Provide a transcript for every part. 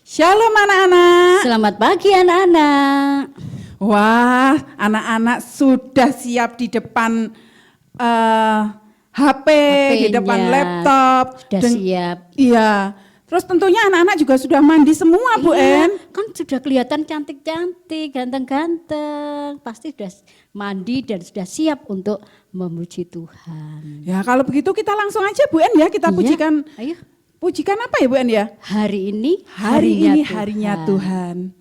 Shalom anak-anak. Selamat pagi anak-anak. Wah, anak-anak sudah siap di depan HP, di depan laptop. Sudah siap. Iya. Terus tentunya anak-anak juga sudah mandi semua, Bu En. Kan sudah kelihatan cantik-cantik, ganteng-ganteng. Pasti sudah mandi dan sudah siap untuk memuji Tuhan. Ya, kalau begitu kita langsung aja Bu En ya, kita pujikan. Ayo. Pujikan apa ya Bu En ya? Hari ini harinya Tuhan.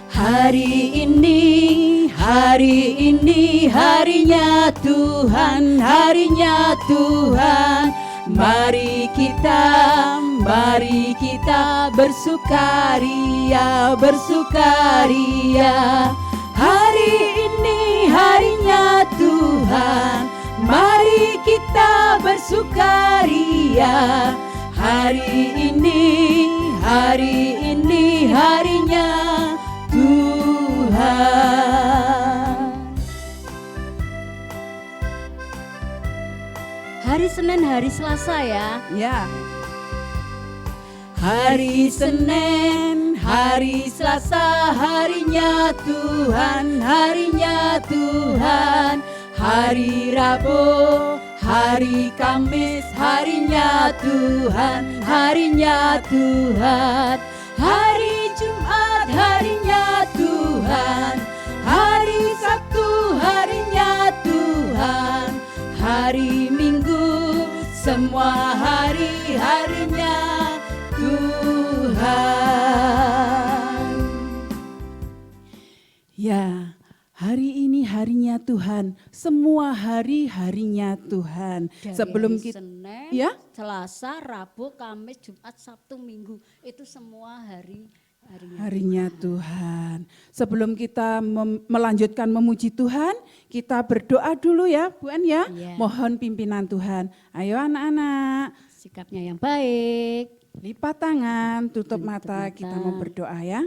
Hari ini harinya Tuhan, harinya Tuhan. Mari kita bersukaria, bersukaria. Hari ini harinya Tuhan, mari kita bersukaria. Hari ini harinya Tuhan. Hari Senin, hari Selasa ya. Ya. Hari Senin, hari Selasa, harinya Tuhan, harinya Tuhan. Hari Rabu, hari Kamis, harinya Tuhan, harinya Tuhan. Hari Jumat, harinya Tuhan. Hari Sabtu, harinya Tuhan. Hari Minggu, semua harinya Tuhan. Ya, hari ini harinya Tuhan, semua harinya Tuhan. Dari Sebelum hari kita Senin, ya, Selasa, Rabu, Kamis, Jumat, Sabtu, Minggu, itu semua harinya Tuhan. Sebelum kita melanjutkan memuji Tuhan, kita berdoa dulu ya, Bu En ya. Iya. Mohon pimpinan Tuhan. Ayo anak-anak, Sikapnya yang baik. lipat tangan, tutup mata, kita mau berdoa ya.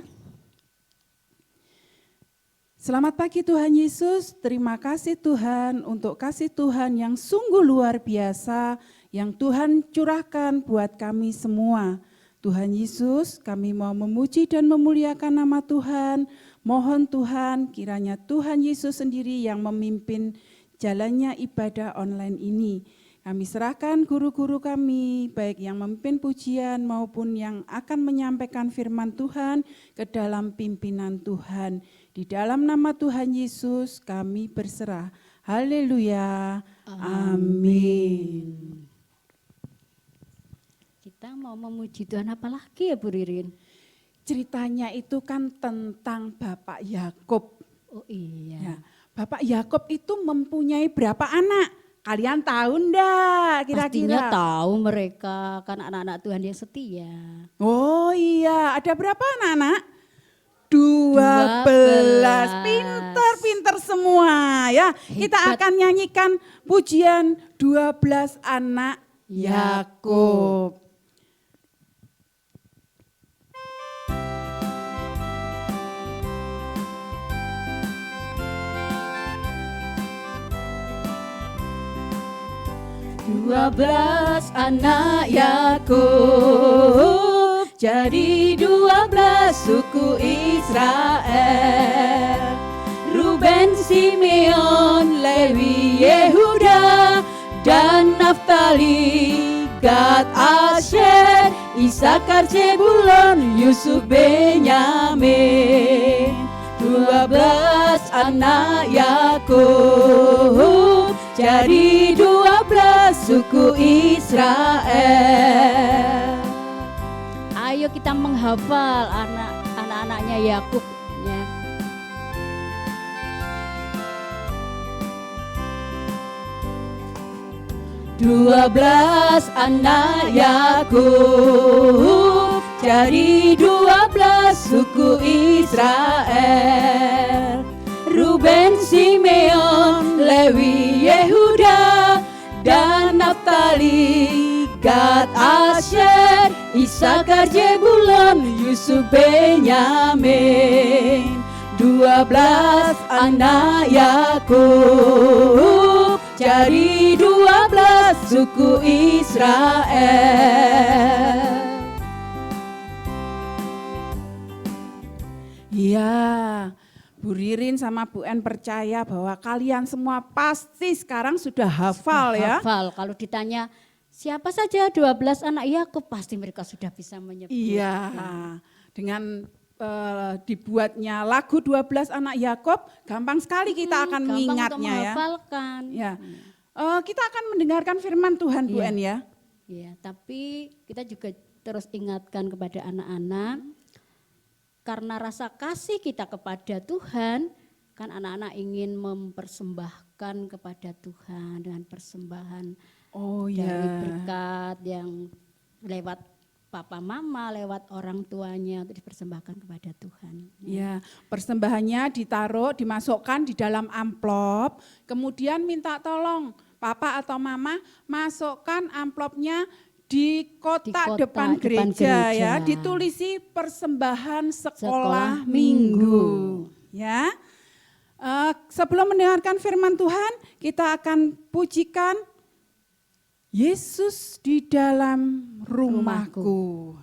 Selamat pagi Tuhan Yesus, terima kasih Tuhan untuk kasih Tuhan yang sungguh luar biasa, yang Tuhan curahkan buat kami semua. Tuhan Yesus, kami mau memuji dan memuliakan nama Tuhan. Mohon Tuhan, kiranya Tuhan Yesus sendiri yang memimpin jalannya ibadah online ini. Kami serahkan guru-guru kami, baik yang memimpin pujian maupun yang akan menyampaikan firman Tuhan ke dalam pimpinan Tuhan. Di dalam nama Tuhan Yesus kami berserah. Haleluya. Amin. Kita mau memuji Tuhan apa lagi ya Bu Ririn? Ceritanya itu kan tentang Bapak Yakub. Oh iya. Ya, Bapak Yakub itu mempunyai berapa anak? Kalian tahu enggak kira-kira? Pastinya tahu mereka kan anak-anak Tuhan yang setia. Oh iya, ada berapa anak-anak? 12. Pinter-pinter semua ya. Kita Hebat. akan nyanyikan pujian 12 anak Yakub. Dua belas anak Yakub, jadi 12 suku Israel. Ruben, Simeon, Lewi, Yehuda, dan Naftali, Gad, Asher, Isakar, Zebulon, Yusuf, Benyamin. 12 anak Yakub, jadi 12 suku Israel. Ayo kita menghafal anak-anaknya Yakub ya. Dua belas anak Yakub, jadi 12 suku Israel. Ruben, Simeon, Lewi, Yehuda, dan Naftali, Gad, Asher, Isakar, Zebulon, Yusuf, Benyamin. 12 anak Yakub jadi 12 suku Israel. Ya, Bu Ririn sama Bu En percaya bahwa kalian semua pasti sekarang sudah hafal ya. Hafal. Kalau ditanya siapa saja 12 anak Yakub, pasti mereka sudah bisa menyebut. Iya, dengan dibuatnya lagu 12 anak Yakub, gampang sekali kita akan mengingatnya ya. Menghafalkan. Ya. Kita akan mendengarkan firman Tuhan Bu En ya. Iya, tapi kita juga terus ingatkan kepada anak-anak, karena rasa kasih kita kepada Tuhan, kan anak-anak ingin mempersembahkan kepada Tuhan dengan persembahan dari berkat yang lewat papa mama, lewat orang tuanya untuk dipersembahkan kepada Tuhan. Ya, persembahannya dimasukkan di dalam amplop, kemudian minta tolong papa atau mama masukkan amplopnya di kotak depan gereja ya, ditulisi persembahan sekolah minggu. Ya, sebelum mendengarkan firman Tuhan, kita akan pujikan Yesus di dalam rumahku.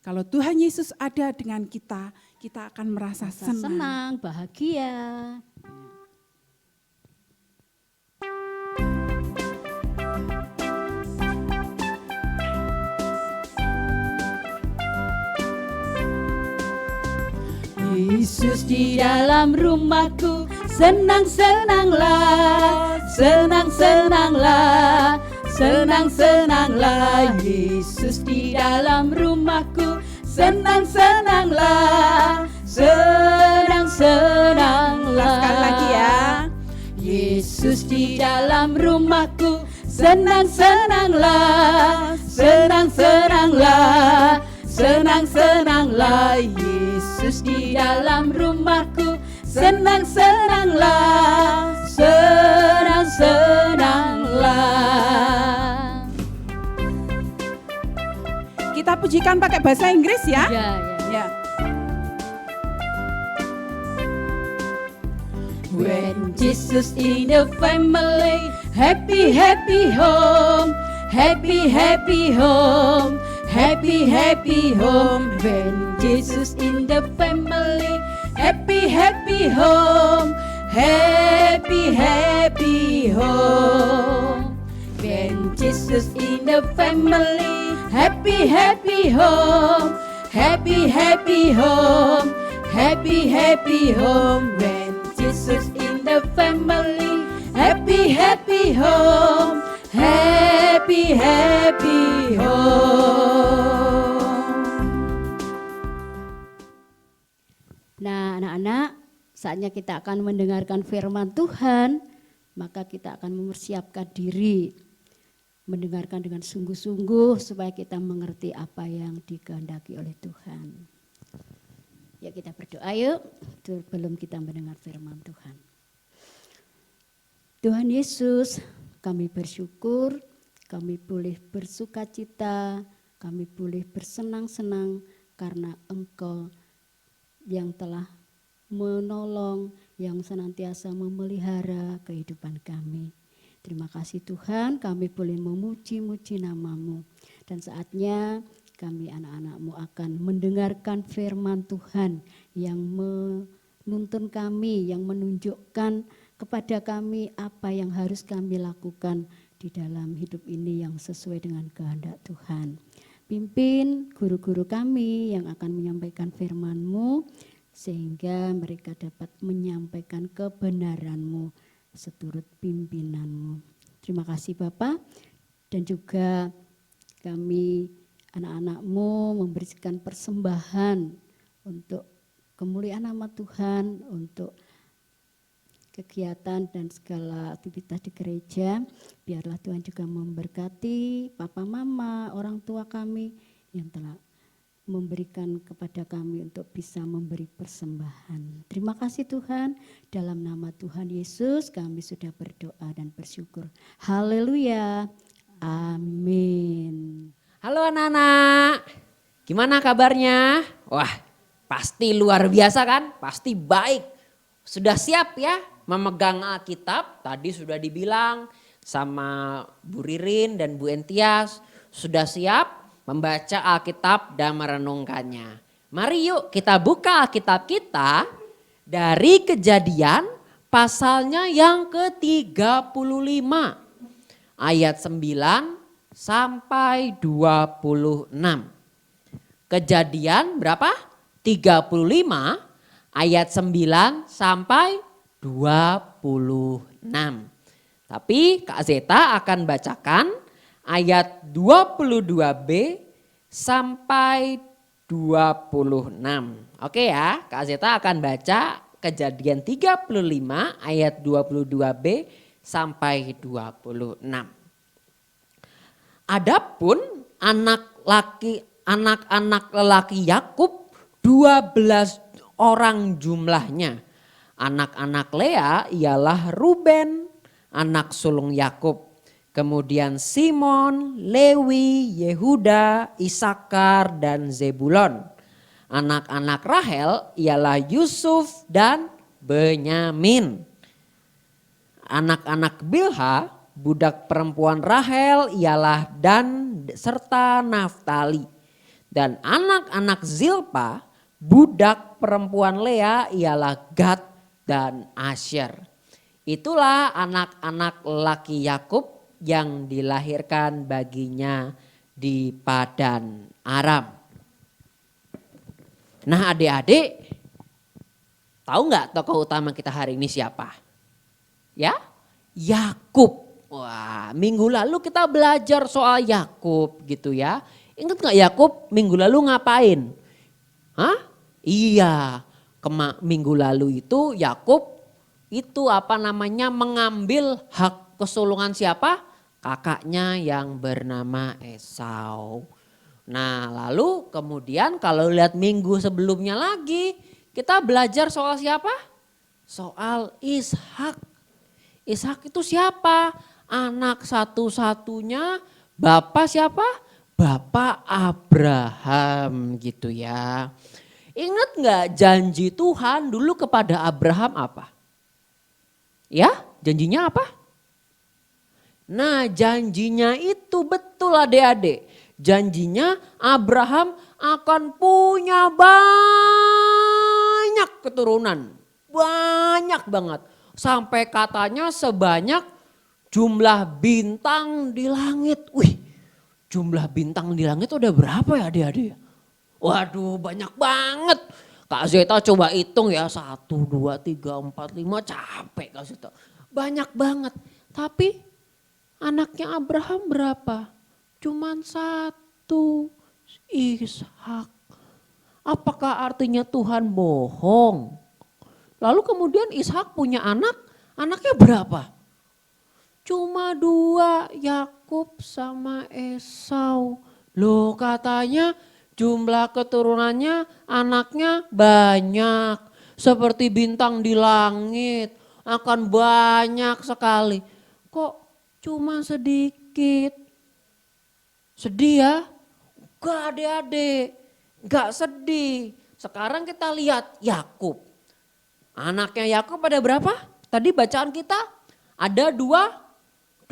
Kalau Tuhan Yesus ada dengan kita, kita akan merasa senang, bahagia. Yesus di dalam rumahku, senang-senanglah, senang-senanglah, senang-senanglah. Yesus di dalam rumahku, senang-senanglah, senang-senanglah. Sekali lagi ya. Yesus di dalam rumahku, senang-senanglah, senang-senanglah, senang-senanglah. Yesus di dalam rumahku, senang-senanglah, senang-senanglah. Kita pujikan pakai bahasa Inggris ya. Ya. When Jesus in the family, happy, happy home, happy, happy home, happy, happy home. When Jesus in the family, happy, happy home, happy, happy home. When Jesus in the family, happy, happy home, happy, happy home, happy, happy home. When Jesus in the family, happy, happy home, happy, happy home. Nah, anak-anak, saatnya kita akan mendengarkan firman Tuhan, maka kita akan mempersiapkan diri, mendengarkan dengan sungguh-sungguh supaya kita mengerti apa yang dikehendaki oleh Tuhan. Ya, kita berdoa yuk sebelum kita mendengar firman Tuhan. Tuhan Yesus, kami bersyukur, kami boleh bersukacita, kami boleh bersenang-senang karena Engkau yang telah menolong, yang senantiasa memelihara kehidupan kami. Terima kasih Tuhan, kami boleh memuji-muji nama-Mu. Dan saatnya kami anak-anak-Mu akan mendengarkan firman Tuhan yang menuntun kami, yang menunjukkan kepada kami apa yang harus kami lakukan di dalam hidup ini yang sesuai dengan kehendak Tuhan. Pimpin guru-guru kami yang akan menyampaikan firman-Mu, sehingga mereka dapat menyampaikan kebenaran-Mu seturut pimpinan-Mu. Terima kasih Bapak, dan juga kami anak-anak-Mu memberikan persembahan untuk kemuliaan nama Tuhan, untuk kegiatan dan segala aktivitas di gereja. Biarlah Tuhan juga memberkati Papa Mama, orang tua kami yang telah memberikan kepada kami untuk bisa memberi persembahan. Terima kasih Tuhan, dalam nama Tuhan Yesus kami sudah berdoa dan bersyukur. Haleluya, amin. Halo anak-anak, gimana kabarnya? Wah, pasti luar biasa kan? Pasti baik. Sudah siap ya memegang Alkitab? Tadi sudah dibilang sama Bu Ririn dan Bu Entias. Sudah siap membaca Alkitab dan merenungkannya. Mari yuk kita buka Alkitab kita dari Kejadian pasalnya yang ke-35. Ayat 9 sampai 26. Kejadian berapa? 35 ayat 9 sampai 26. Tapi Kak Zeta akan bacakan ayat 22b sampai 26. Oke ya, Kak Zeta akan baca Kejadian 35 ayat 22b sampai 26. Adapun anak-anak lelaki Yakub 12 orang jumlahnya. Anak-anak Lea ialah Ruben, anak sulung Yakub. Kemudian Simon, Lewi, Yehuda, Isakar dan Zebulon. Anak-anak Rahel ialah Yusuf dan Benyamin. Anak-anak Bilha, budak perempuan Rahel ialah Dan serta Naftali. Dan anak-anak Zilpa, budak perempuan Lea ialah Gad dan Asyer. Itulah anak-anak lelaki Yakub yang dilahirkan baginya di Padan Aram. Nah adik-adik, tahu nggak tokoh utama kita hari ini siapa? Ya, Yakub. Wah, minggu lalu kita belajar soal Yakub gitu ya. Ingat nggak Yakub minggu lalu ngapain? Hah? Iya, minggu lalu itu Yakub itu mengambil hak kesulungan siapa? Kakaknya yang bernama Esau. Nah lalu kemudian kalau lihat minggu sebelumnya lagi kita belajar soal siapa? Soal Ishak. Ishak itu siapa? Anak satu-satunya bapak siapa? Bapak Abraham gitu ya. Ingat nggak janji Tuhan dulu kepada Abraham apa? Ya janjinya apa? Nah janjinya itu betul adik-adik. Janjinya Abraham akan punya banyak keturunan. Banyak banget. Sampai katanya sebanyak jumlah bintang di langit. Wih, jumlah bintang di langit udah berapa ya adik-adik? Waduh banyak banget. Kak Zeta coba hitung ya 1, 2, 3, 4, 5 capek Kak Zeta. Banyak banget. Tapi anaknya Abraham berapa? Cuman 1, Ishak. Apakah artinya Tuhan bohong? Lalu kemudian Ishak punya anak, anaknya berapa? Cuma 2, Yakub sama Esau. Loh katanya jumlah keturunannya anaknya banyak. Seperti bintang di langit, akan banyak sekali. Kok cuma sedikit? Sedih ya? Enggak adik-adik, enggak sedih. Sekarang kita lihat Yakub. Anaknya Yakub ada berapa? Tadi bacaan kita ada 12.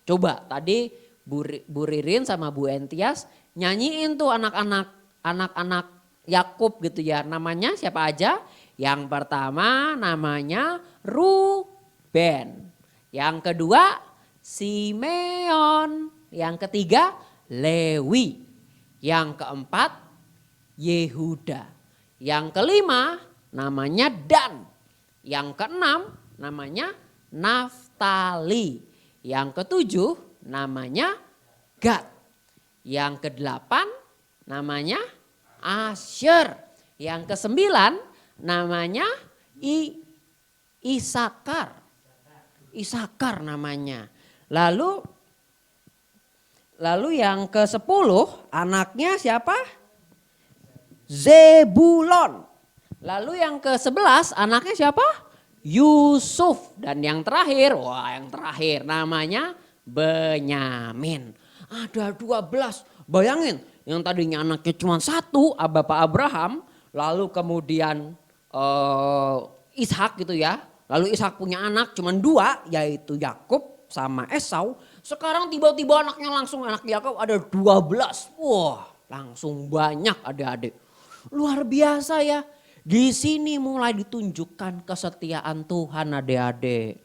Coba tadi Bu Ririn sama Bu Entias nyanyiin tuh anak-anak Yakub gitu ya. Namanya siapa aja? Yang pertama namanya Ruben. Yang kedua Simeon. Yang ketiga Lewi. Yang keempat Yehuda. Yang kelima namanya Dan. Yang keenam namanya Naftali. Yang ketujuh namanya Gad. Yang kedelapan namanya Asyer. Yang kesembilan namanya Isakar. Isakar namanya. Lalu yang ke-10 anaknya siapa? Zebulon. Lalu yang ke-11 anaknya siapa? Yusuf. Dan yang terakhir, namanya Benyamin. Ada 12, bayangin yang tadinya anaknya cuma 1, Bapak Abraham. Lalu kemudian Ishak gitu ya. Lalu Ishak punya anak cuma 2 yaitu Yakub sama Esau. Sekarang tiba-tiba anak Yakub ada 12. Wah, langsung banyak adik-adik. Luar biasa ya. Di sini mulai ditunjukkan kesetiaan Tuhan adik-adik.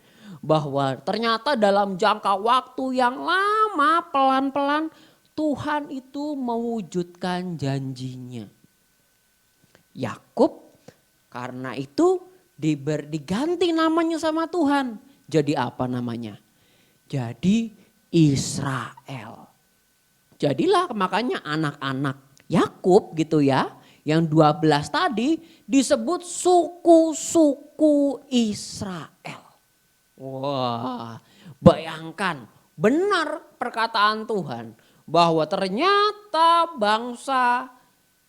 Bahwa ternyata dalam jangka waktu yang lama pelan-pelan Tuhan itu mewujudkan janjinya. Yakub karena itu diganti namanya sama Tuhan. Jadi apa namanya? Jadi Israel. Jadilah makanya anak-anak Yakub gitu ya. Yang 12 tadi disebut suku-suku Israel. Wah, bayangkan benar perkataan Tuhan. Bahwa ternyata bangsa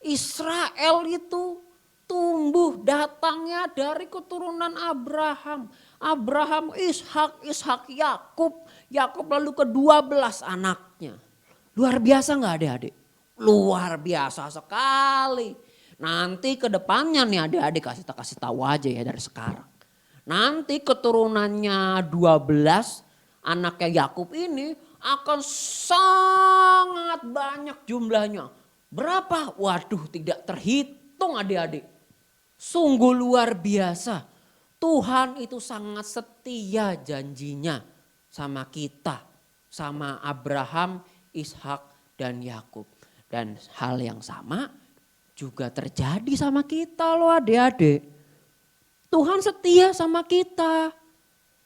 Israel itu tumbuh datangnya dari keturunan Abraham. Abraham, Ishak Yakub. Yakub lalu ke-12 anaknya. Luar biasa gak adik-adik? Luar biasa sekali. Nanti ke depannya nih adik-adik kasih tahu aja ya dari sekarang. Nanti keturunannya 12 anaknya Yakub ini akan sangat banyak jumlahnya. Berapa? Waduh, tidak terhitung adik-adik. Sungguh luar biasa. Tuhan itu sangat setia janjinya sama kita. Sama Abraham, Ishak dan Yakub. Dan hal yang sama juga terjadi sama kita loh adik-adik. Tuhan setia sama kita.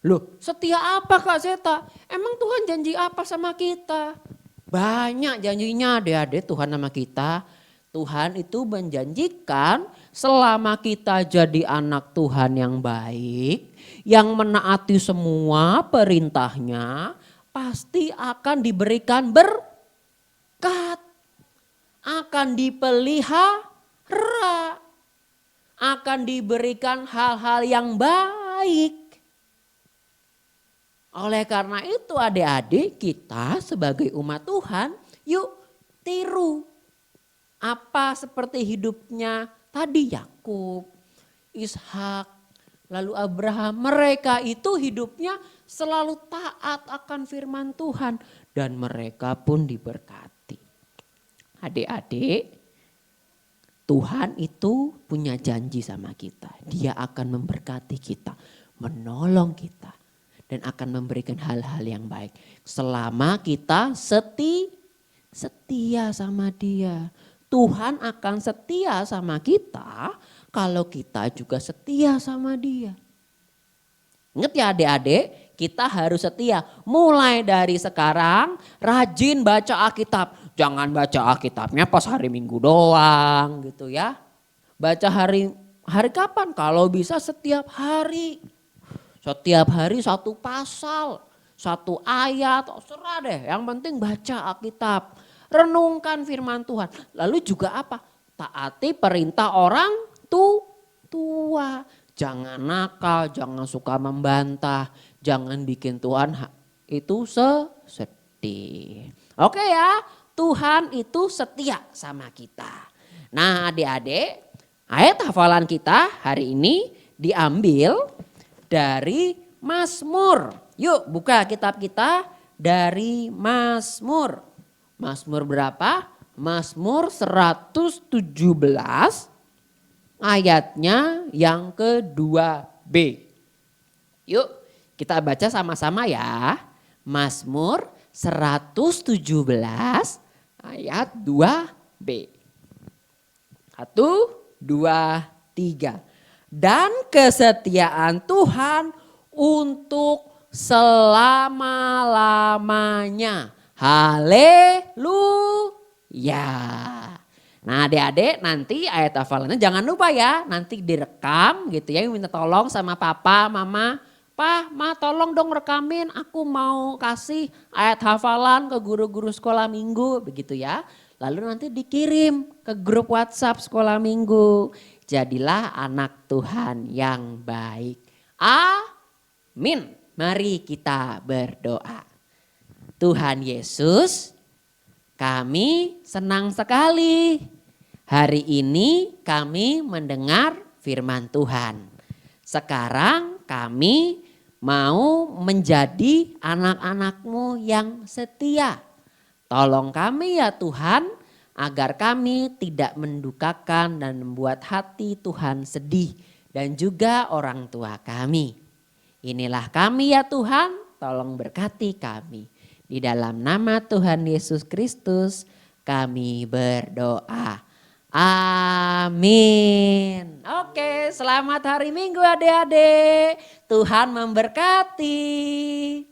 Loh, setia apa Kak Zeta? Emang Tuhan janji apa sama kita? Banyak janjinya adik-adik Tuhan sama kita. Tuhan itu menjanjikan selama kita jadi anak Tuhan yang baik, yang menaati semua perintahnya, pasti akan diberikan berkat, akan dipelihara, akan diberikan hal-hal yang baik. Oleh karena itu adik-adik kita sebagai umat Tuhan, yuk tiru. Apa seperti hidupnya tadi Yakub, Ishak, lalu Abraham. Mereka itu hidupnya selalu taat akan firman Tuhan. Dan mereka pun diberkati. Adik-adik, Tuhan itu punya janji sama kita. Dia akan memberkati kita, menolong kita. Dan akan memberikan hal-hal yang baik. Selama kita setia sama dia. Tuhan akan setia sama kita kalau kita juga setia sama dia. Ingat ya adik-adik, kita harus setia. Mulai dari sekarang rajin baca Alkitab. Jangan baca Alkitabnya pas hari Minggu doang gitu ya. Baca hari kapan? Kalau bisa setiap hari. Setiap hari 1 pasal, 1 ayat, serah deh. Yang penting baca Alkitab. Renungkan firman Tuhan. Lalu juga apa? Taati perintah orang tua. Jangan nakal, jangan suka membantah. Jangan bikin Tuhan itu sedih. Oke ya, Tuhan itu setia sama kita. Nah adik-adik, ayat hafalan kita hari ini diambil dari Mazmur. Yuk buka kitab kita dari Mazmur. Mazmur berapa? Mazmur 117 ayatnya yang ke-2b. Yuk kita baca sama-sama ya. Mazmur 117 ayat 2b. 1, 2, 3. Dan kesetiaan Tuhan untuk selama-lamanya. Haleluya. Nah adik-adik nanti ayat hafalannya jangan lupa ya. Nanti direkam gitu ya. Minta tolong sama papa, mama. Pa, ma tolong dong rekamin. Aku mau kasih ayat hafalan ke guru-guru sekolah minggu. Begitu ya. Lalu nanti dikirim ke grup WhatsApp sekolah minggu. Jadilah anak Tuhan yang baik. Amin. Mari kita berdoa. Tuhan Yesus, kami senang sekali. Hari ini kami mendengar firman Tuhan. Sekarang kami mau menjadi anak-anak-Mu yang setia. Tolong kami ya Tuhan, agar kami tidak mendukakan dan membuat hati Tuhan sedih dan juga orang tua kami. Inilah kami ya Tuhan, tolong berkati kami. Di dalam nama Tuhan Yesus Kristus kami berdoa. Amin. Oke, selamat hari Minggu adik-adik. Tuhan memberkati.